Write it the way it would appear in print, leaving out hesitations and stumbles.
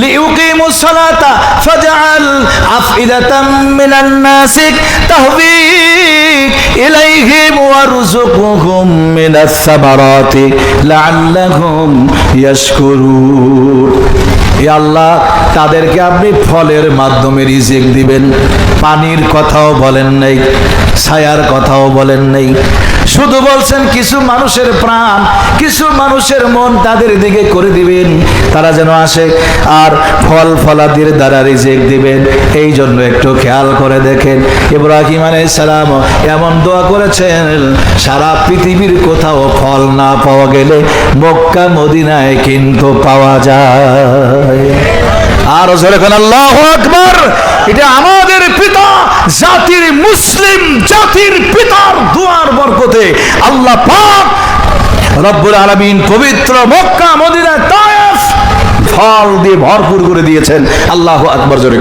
লিইউকিমুস সালাতা ফাজআল আফইদাতাম মিনান নাসি তাহবি ইলাইহিম ওয়ারযুকহুম মিনাস সামারাতি লাআল্লাহুম ইয়াশকুরুন। হে আল্লাহ, তাদেরকে আপনি ফলের মাধ্যমে রিজিক দিবেন। পানির কথাও বলেন নাই, ছায়ার কথাও বলেন নাই, শুধু বলছেন কিছু মানুষের প্রাণ, কিছু মানুষের মন তাদের দিকে করে দিবেন, তারা যেন আসে আর ফল ফলাদির দ্বারা রিজিক দিবেন। এই জন্য একটু খেয়াল করে দেখেন, ইব্রাহিম আলাইহিস সালাম এমন দোয়া করেছেন, সারা পৃথিবীর কোথাও ফল না পাওয়া গেলে মক্কা মদিনায় কিন্তু পাওয়া যায়। আর জোরে বলেন আল্লাহু আকবার। এটা আমাদের পিতা জাতির, মুসলিম জাতির পিতার দোয়ার বরকতে আল্লাহ পাক রব্বুল আলামিন পবিত্র মক্কা মদিনা তায়েফ ফল দিয়ে ভরপুর করে দিয়েছেন। আল্লাহু আকবার জোরে।